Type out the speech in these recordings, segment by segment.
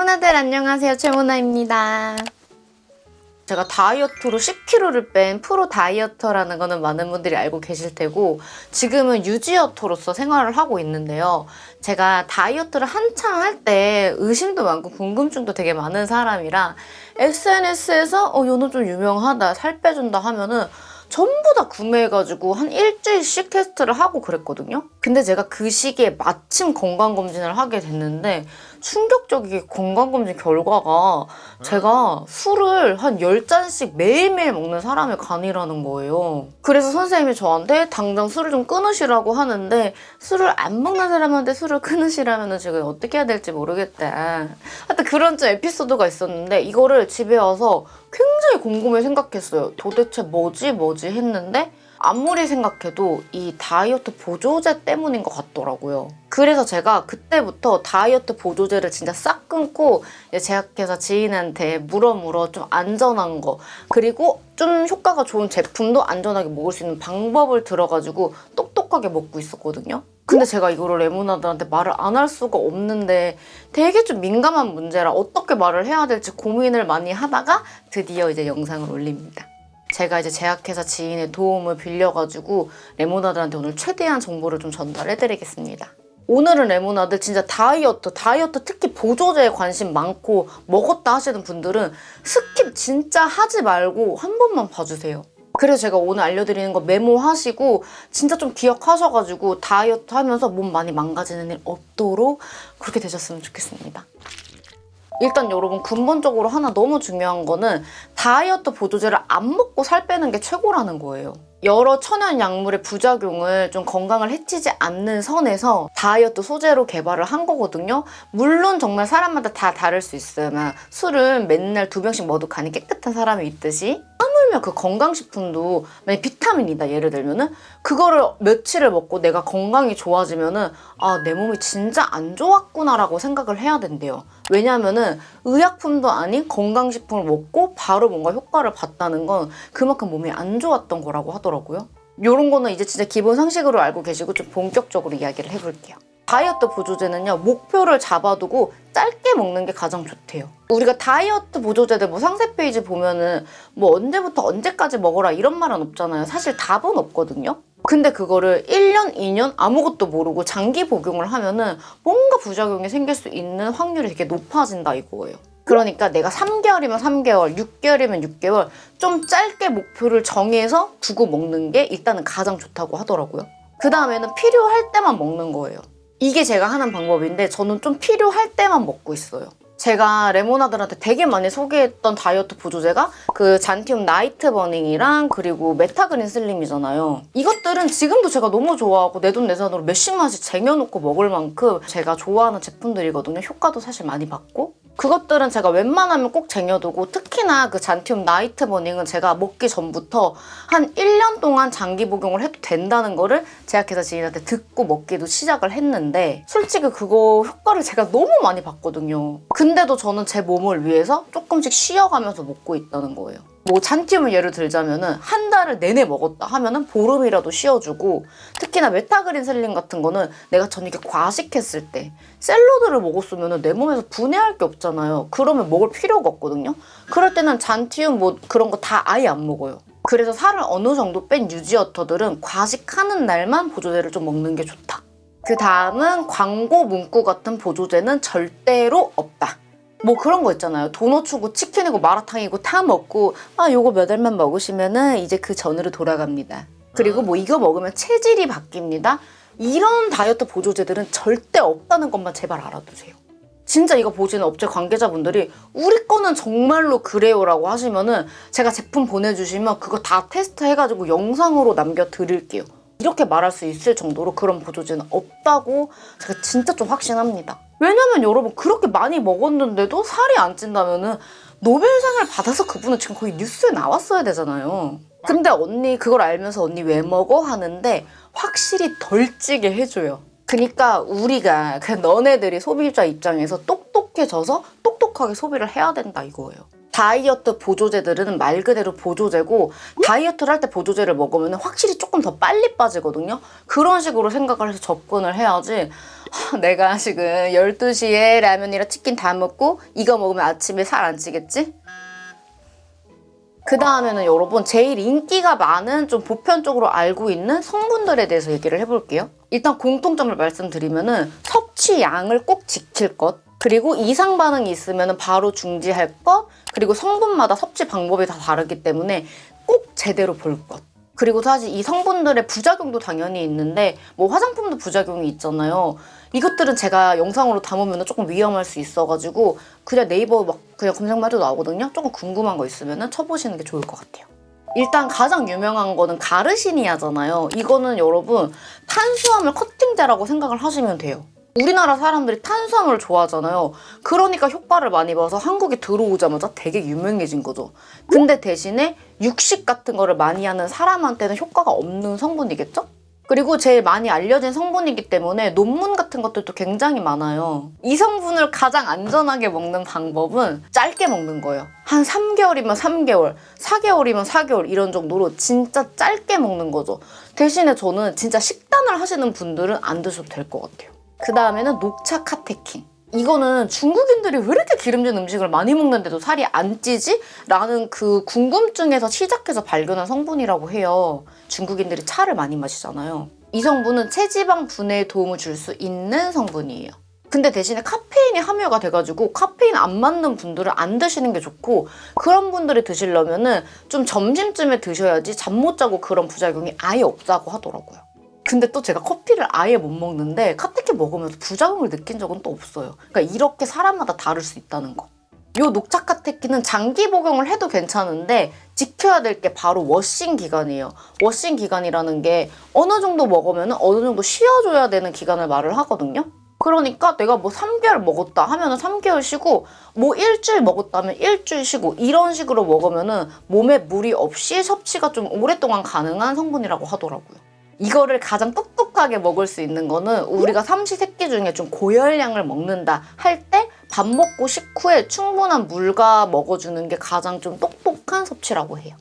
레모나들 안녕하세요. 최모나입니다. 제가 다이어트로 10kg를 뺀 프로 다이어터라는 거는 많은 분들이 알고 계실 테고 지금은 유지어터로서 생활을 하고 있는데요. 제가 다이어트를 한창 할 때 의심도 많고 궁금증도 되게 많은 사람이라 SNS에서 요는 좀 유명하다, 살 빼준다 하면은 전부 다 구매해가지고 한 일주일씩 테스트를 하고 그랬거든요. 근데 제가 그 시기에 마침 건강검진을 하게 됐는데 충격적이게 건강검진 결과가 제가 술을 한 10잔씩 매일매일 먹는 사람의 간이라는 거예요. 그래서 선생님이 저한테 당장 술을 좀 끊으시라고 하는데 술을 안 먹는 사람한테 술을 끊으시라면 제가 어떻게 해야 될지 모르겠다. 하여튼 그런 좀 에피소드가 있었는데 이거를 집에 와서 굉장히 곰곰이 생각했어요. 도대체 뭐지 했는데 아무리 생각해도 이 다이어트 보조제 때문인 것 같더라고요. 그래서 제가 그때부터 다이어트 보조제를 진짜 싹 끊고 제약회사 지인한테 물어 좀 안전한 거 그리고 좀 효과가 좋은 제품도 안전하게 먹을 수 있는 방법을 들어가지고 똑똑하게 먹고 있었거든요. 근데 제가 이거를 레모나들한테 말을 안 할 수가 없는데 되게 좀 민감한 문제라 어떻게 말을 해야 될지 고민을 많이 하다가 드디어 이제 영상을 올립니다. 제가 이제 제약회사 지인의 도움을 빌려가지고 레모나들한테 오늘 최대한 정보를 좀 전달해드리겠습니다. 오늘은 레모나들 진짜 다이어트 특히 보조제에 관심 많고 먹었다 하시는 분들은 스킵 진짜 하지 말고 한 번만 봐주세요. 그래서 제가 오늘 알려드리는 거 메모하시고 진짜 좀 기억하셔가지고 다이어트 하면서 몸 많이 망가지는 일 없도록 그렇게 되셨으면 좋겠습니다. 일단 여러분 근본적으로 하나 너무 중요한 거는 다이어트 보조제를 안 먹고 살 빼는 게 최고라는 거예요. 여러 천연 약물의 부작용을 좀 건강을 해치지 않는 선에서 다이어트 소재로 개발을 한 거거든요. 물론 정말 사람마다 다 다를 수 있어요. 술은 맨날 2병씩 먹어도 간이 깨끗한 사람이 있듯이 하물며 그 건강식품도 만약 비타민이다 예를 들면은 그거를 며칠을 먹고 내가 건강이 좋아지면은 아, 내 몸이 진짜 안 좋았구나 라고 생각을 해야 된대요. 왜냐면은 의약품도 아닌 건강식품을 먹고 바로 뭔가 효과를 봤다는 건 그만큼 몸이 안 좋았던 거라고 하더라고요. 이런 거는 이제 진짜 기본 상식으로 알고 계시고 좀 본격적으로 이야기를 해볼게요. 다이어트 보조제는요, 목표를 잡아두고 짧게 먹는 게 가장 좋대요. 우리가 다이어트 보조제들 뭐 상세 페이지 보면은 뭐 언제부터 언제까지 먹어라 이런 말은 없잖아요. 사실 답은 없거든요. 근데 그거를 1년, 2년 아무것도 모르고 장기 복용을 하면은 뭔가 부작용이 생길 수 있는 확률이 되게 높아진다 이거예요. 그러니까 내가 3개월이면 3개월, 6개월이면 6개월 좀 짧게 목표를 정해서 두고 먹는 게 일단은 가장 좋다고 하더라고요. 그 다음에는 필요할 때만 먹는 거예요. 이게 제가 하는 방법인데 저는 좀 필요할 때만 먹고 있어요. 제가 레모나들한테 되게 많이 소개했던 다이어트 보조제가 그 잔티움 나이트 버닝이랑 그리고 메타그린 슬림이잖아요. 이것들은 지금도 제가 너무 좋아하고 내돈내산으로 몇십만원씩 쟁여놓고 먹을 만큼 제가 좋아하는 제품들이거든요. 효과도 사실 많이 받고. 그것들은 제가 웬만하면 꼭 쟁여두고 특히나 그 잔티움 나이트 버닝은 제가 먹기 전부터 한 1년 동안 장기 복용을 해도 된다는 거를 제약회사 지인한테 듣고 먹기도 시작을 했는데 솔직히 그거 효과를 제가 너무 많이 봤거든요. 근데도 저는 제 몸을 위해서 조금씩 쉬어가면서 먹고 있다는 거예요. 뭐 잔티움을 예를 들자면은 한 달을 내내 먹었다 하면은 보름이라도 쉬어주고 특히나 메타그린 슬림 같은 거는 내가 저녁에 과식했을 때 샐러드를 먹었으면은 내 몸에서 분해할 게 없잖아요. 그러면 먹을 필요가 없거든요. 그럴 때는 잔티움 뭐 그런 거 다 아예 안 먹어요. 그래서 살을 어느 정도 뺀 유지어터들은 과식하는 날만 보조제를 좀 먹는 게 좋다. 그 다음은 광고 문구 같은 보조제는 절대로 없다. 뭐 그런 거 있잖아요. 도너츠고 치킨이고 마라탕이고 다 먹고 요거 몇 알만 먹으시면은 이제 그 전으로 돌아갑니다. 그리고 뭐 이거 먹으면 체질이 바뀝니다. 이런 다이어트 보조제들은 절대 없다는 것만 제발 알아두세요. 진짜 이거 보시는 업체 관계자분들이 우리 거는 정말로 그래요 라고 하시면은 제가 제품 보내주시면 그거 다 테스트해가지고 영상으로 남겨드릴게요. 이렇게 말할 수 있을 정도로 그런 보조제는 없다고 제가 진짜 좀 확신합니다. 왜냐면 여러분 그렇게 많이 먹었는데도 살이 안 찐다면은 노벨상을 받아서 그분은 지금 거의 뉴스에 나왔어야 되잖아요. 근데 언니 그걸 알면서 언니 왜 먹어? 하는데 확실히 덜 찌게 해줘요. 그러니까 우리가 그냥 너네들이 소비자 입장에서 똑똑해져서 똑똑하게 소비를 해야 된다 이거예요. 다이어트 보조제들은 말 그대로 보조제고 다이어트를 할 때 보조제를 먹으면 확실히 조금 더 빨리 빠지거든요. 그런 식으로 생각을 해서 접근을 해야지 내가 지금 12시에 라면이랑 치킨 다 먹고 이거 먹으면 아침에 살 안 찌겠지? 그 다음에는 여러분 제일 인기가 많은 좀 보편적으로 알고 있는 성분들에 대해서 얘기를 해볼게요. 일단 공통점을 말씀드리면은 섭취량을 꼭 지킬 것, 그리고 이상 반응이 있으면 바로 중지할 것, 그리고 성분마다 섭취 방법이 다 다르기 때문에 꼭 제대로 볼 것. 그리고 사실 이 성분들의 부작용도 당연히 있는데 뭐 화장품도 부작용이 있잖아요. 이것들은 제가 영상으로 담으면 조금 위험할 수 있어가지고 그냥 네이버 막 그냥 검색만 해도 나오거든요. 조금 궁금한 거 있으면 쳐보시는 게 좋을 것 같아요. 일단 가장 유명한 거는 가르시니아잖아요. 이거는 여러분 탄수화물 커팅제라고 생각을 하시면 돼요. 우리나라 사람들이 탄수화물을 좋아하잖아요. 그러니까 효과를 많이 봐서 한국에 들어오자마자 되게 유명해진 거죠. 근데 대신에 육식 같은 거를 많이 하는 사람한테는 효과가 없는 성분이겠죠? 그리고 제일 많이 알려진 성분이기 때문에 논문 같은 것들도 굉장히 많아요. 이 성분을 가장 안전하게 먹는 방법은 짧게 먹는 거예요. 한 3개월이면 3개월, 4개월이면 4개월 이런 정도로 진짜 짧게 먹는 거죠. 대신에 저는 진짜 식단을 하시는 분들은 안 드셔도 될 것 같아요. 그 다음에는 녹차 카테킨. 이거는 중국인들이 왜 이렇게 기름진 음식을 많이 먹는데도 살이 안 찌지? 라는 그 궁금증에서 시작해서 발견한 성분이라고 해요. 중국인들이 차를 많이 마시잖아요. 이 성분은 체지방 분해에 도움을 줄 수 있는 성분이에요. 근데 대신에 카페인이 함유가 돼가지고 카페인 안 맞는 분들은 안 드시는 게 좋고, 그런 분들이 드시려면은 좀 점심쯤에 드셔야지 잠 못 자고 그런 부작용이 아예 없다고 하더라고요. 근데 또 제가 커피를 아예 못 먹는데 카테킨 먹으면서 부작용을 느낀 적은 또 없어요. 그러니까 이렇게 사람마다 다를 수 있다는 거. 이 녹차 카테킨은 장기 복용을 해도 괜찮은데 지켜야 될 게 바로 워싱 기간이에요. 워싱 기간이라는 게 어느 정도 먹으면 어느 정도 쉬어줘야 되는 기간을 말을 하거든요. 그러니까 내가 뭐 3개월 먹었다 하면은 3개월 쉬고, 뭐 일주일 먹었다 하면 일주일 쉬고, 이런 식으로 먹으면은 몸에 무리 없이 섭취가 좀 오랫동안 가능한 성분이라고 하더라고요. 이거를 가장 똑똑하게 먹을 수 있는 거는 우리가 삼시세끼 중에 좀 고열량을 먹는다 할 때 밥 먹고 식후에 충분한 물과 먹어주는 게 가장 좀 똑똑한 섭취라고 해요.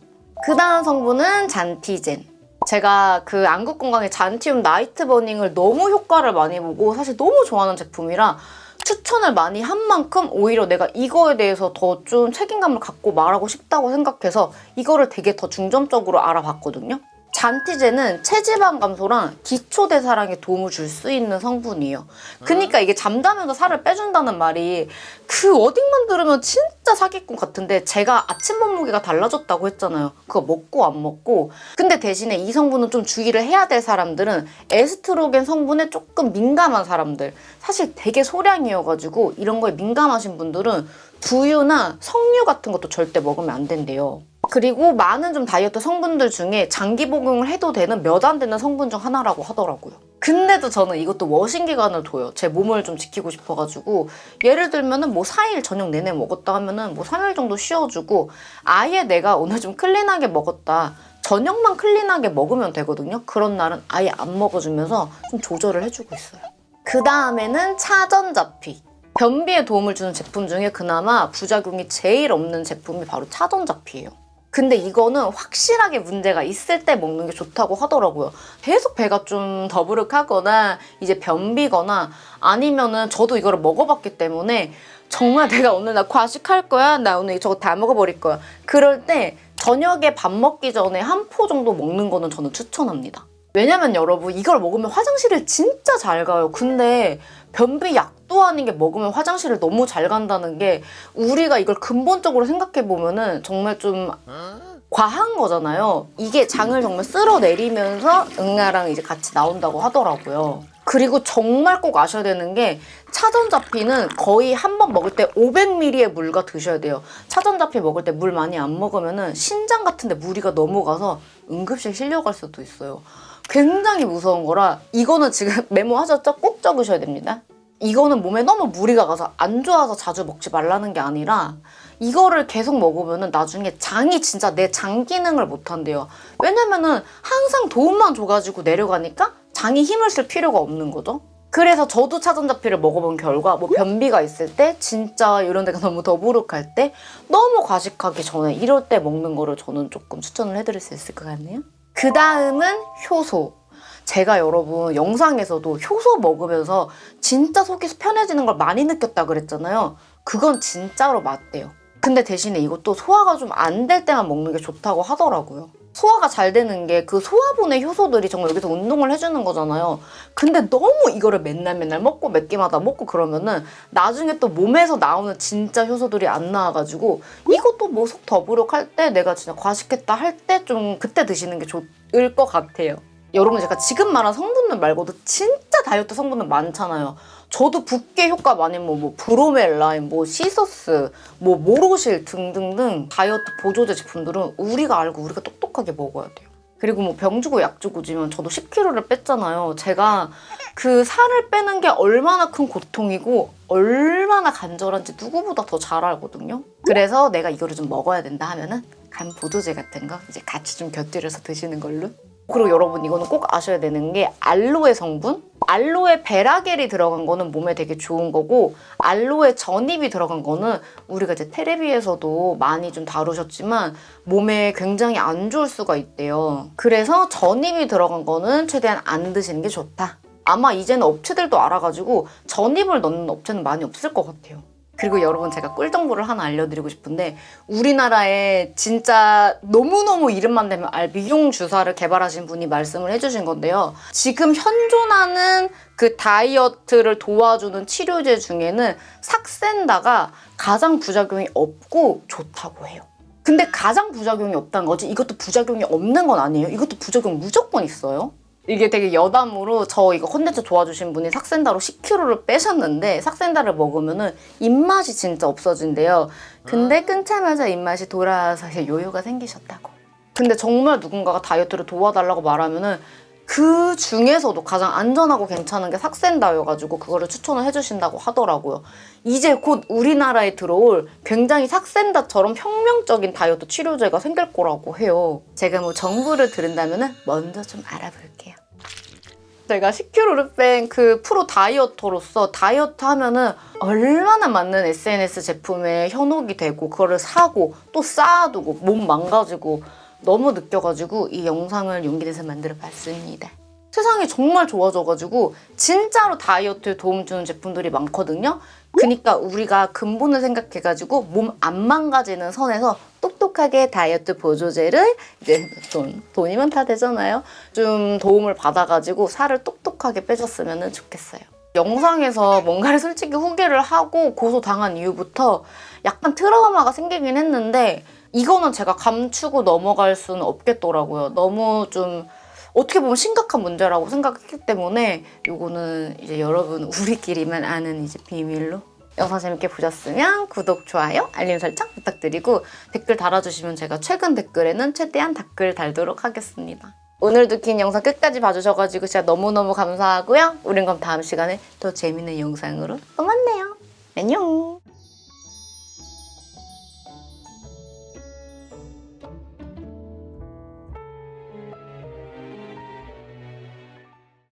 그 다음 성분은 잔티젠. 제가 그 안구 건강의 잔티움 나이트 버닝을 너무 효과를 많이 보고 사실 너무 좋아하는 제품이라 추천을 많이 한 만큼 오히려 내가 이거에 대해서 더 좀 책임감을 갖고 말하고 싶다고 생각해서 이거를 되게 더 중점적으로 알아봤거든요. 잔티젠은 체지방 감소랑 기초대사량에 도움을 줄 수 있는 성분이에요. 그러니까 이게 잠자면서 살을 빼준다는 말이 그 워딩만 들으면 진짜 사기꾼 같은데, 제가 아침 몸무게가 달라졌다고 했잖아요. 그거 먹고 안 먹고. 근데 대신에 이 성분은 좀 주의를 해야 될 사람들은 에스트로겐 성분에 조금 민감한 사람들, 사실 되게 소량이어가지고 이런 거에 민감하신 분들은 두유나 석류 같은 것도 절대 먹으면 안 된대요. 그리고 많은 좀 다이어트 성분들 중에 장기 복용을 해도 되는 몇 안 되는 성분 중 하나라고 하더라고요. 근데도 저는 이것도 워싱 기간을 둬요. 제 몸을 좀 지키고 싶어가지고 예를 들면은 뭐 4일 저녁 내내 먹었다 하면은 뭐 3일 정도 쉬어주고, 아예 내가 오늘 좀 클린하게 먹었다, 저녁만 클린하게 먹으면 되거든요. 그런 날은 아예 안 먹어주면서 좀 조절을 해주고 있어요. 그 다음에는 차전자피. 변비에 도움을 주는 제품 중에 그나마 부작용이 제일 없는 제품이 바로 차전자피예요. 근데 이거는 확실하게 문제가 있을 때 먹는 게 좋다고 하더라고요. 계속 배가 좀 더부룩하거나 이제 변비거나 아니면은, 저도 이거를 먹어봤기 때문에 정말 내가 오늘 나 과식할 거야, 나 오늘 저거 다 먹어버릴 거야, 그럴 때 저녁에 밥 먹기 전에 한 포 정도 먹는 거는 저는 추천합니다. 왜냐면 여러분 이걸 먹으면 화장실을 진짜 잘 가요. 근데 변비 약도 아닌 게 먹으면 화장실을 너무 잘 간다는 게, 우리가 이걸 근본적으로 생각해보면은 정말 좀 과한 거잖아요. 이게 장을 정말 쓸어내리면서 응아랑 이제 같이 나온다고 하더라고요. 그리고 정말 꼭 아셔야 되는 게, 차전자피는 거의 한 번 먹을 때 500ml의 물과 드셔야 돼요. 차전자피 먹을 때 물 많이 안 먹으면은 신장 같은 데 무리가 넘어가서 응급실 실려갈 수도 있어요. 굉장히 무서운 거라 이거는 지금 메모하셨죠? 꼭 적으셔야 됩니다. 이거는 몸에 너무 무리가 가서 안 좋아서 자주 먹지 말라는 게 아니라, 이거를 계속 먹으면 나중에 장이 진짜 내 장 기능을 못한대요. 왜냐면은 항상 도움만 줘가지고 내려가니까 장이 힘을 쓸 필요가 없는 거죠. 그래서 저도 차전자피를 먹어본 결과 뭐 변비가 있을 때 진짜 이런 데가 너무 더부룩할 때 너무 과식하기 전에 이럴 때 먹는 거를 저는 조금 추천을 해드릴 수 있을 것 같네요. 그 다음은 효소. 제가 여러분 영상에서도 효소 먹으면서 진짜 속이 편해지는 걸 많이 느꼈다 그랬잖아요. 그건 진짜로 맞대요. 근데 대신에 이것도 소화가 좀 안 될 때만 먹는 게 좋다고 하더라고요. 소화가 잘 되는 게 그 소화분의 효소들이 정말 여기서 운동을 해주는 거잖아요. 근데 너무 이거를 맨날 먹고 몇 개마다 먹고 그러면은 나중에 또 몸에서 나오는 진짜 효소들이 안 나와가지고 이것도 뭐 속 더부룩할 때 내가 진짜 과식했다 할 때 좀 그때 드시는 게 좋을 것 같아요. 여러분 제가 지금 말한 성분들 말고도 진짜 다이어트 성분은 많잖아요. 저도 붓기 효과 많이 뭐 브로멜라인, 뭐 시서스, 뭐 모로실 등등등 다이어트 보조제 제품들은 우리가 알고 우리가 똑똑하게 먹어야 돼요. 그리고 뭐 병 주고 약 주고지만 저도 10kg를 뺐잖아요. 제가 그 살을 빼는 게 얼마나 큰 고통이고 얼마나 간절한지 누구보다 더 잘 알거든요. 그래서 내가 이거를 좀 먹어야 된다 하면은 간 보조제 같은 거 이제 같이 좀 곁들여서 드시는 걸로. 그리고 여러분 이거는 꼭 아셔야 되는 게 알로에 성분? 알로에 베라겔이 들어간 거는 몸에 되게 좋은 거고 알로에 전잎이 들어간 거는 우리가 이제 텔레비에서도 많이 좀 다루셨지만 몸에 굉장히 안 좋을 수가 있대요. 그래서 전잎이 들어간 거는 최대한 안 드시는 게 좋다. 아마 이제는 업체들도 알아가지고 전잎을 넣는 업체는 많이 없을 것 같아요. 그리고 여러분 제가 꿀 정보를 하나 알려드리고 싶은데 우리나라에 진짜 너무너무 이름만 대면 알 미용 주사를 개발하신 분이 말씀을 해주신 건데요. 지금 현존하는 그 다이어트를 도와주는 치료제 중에는 삭센다가 가장 부작용이 없고 좋다고 해요. 근데 가장 부작용이 없다는 거지 이것도 부작용이 없는 건 아니에요. 이것도 부작용 무조건 있어요. 이게 되게 여담으로 저 이거 콘텐츠 도와주신 분이 삭센다로 10kg를 빼셨는데 삭센다를 먹으면은 입맛이 진짜 없어진대요. 근데 끊자마자 입맛이 돌아와서 요요가 생기셨다고. 근데 정말 누군가가 다이어트를 도와달라고 말하면은 그 중에서도 가장 안전하고 괜찮은 게 삭센다여가지고 그거를 추천을 해주신다고 하더라고요. 이제 곧 우리나라에 들어올 굉장히 삭센다처럼 혁명적인 다이어트 치료제가 생길 거라고 해요. 제가 뭐 정보를 들은다면 먼저 좀 알아볼게요. 제가 10kg를 뺀 그 프로 다이어터로서 다이어트 하면은 얼마나 많은 SNS 제품에 현혹이 되고 그거를 사고 또 쌓아두고 몸 망가지고 너무 느껴가지고 이 영상을 용기 내서 만들어 봤습니다. 세상이 정말 좋아져가지고 진짜로 다이어트에 도움 주는 제품들이 많거든요. 그러니까 우리가 근본을 생각해가지고 몸 안 망가지는 선에서 똑똑하게 다이어트 보조제를 이제 돈이면 다 되잖아요. 좀 도움을 받아가지고 살을 똑똑하게 빼줬으면 좋겠어요. 영상에서 뭔가를 솔직히 후기를 하고 고소당한 이후부터 약간 트라우마가 생기긴 했는데 이거는 제가 감추고 넘어갈 수는 없겠더라고요. 너무 좀 어떻게 보면 심각한 문제라고 생각했기 때문에 이거는 이제 여러분 우리끼리만 아는 이제 비밀로. 영상 재밌게 보셨으면 구독, 좋아요, 알림 설정 부탁드리고 댓글 달아주시면 제가 최근 댓글에는 최대한 댓글 달도록 하겠습니다. 오늘도 긴 영상 끝까지 봐주셔가지고 진짜 너무너무 감사하고요. 우린 그럼 다음 시간에 더 재밌는 영상으로 또 만나요. 안녕.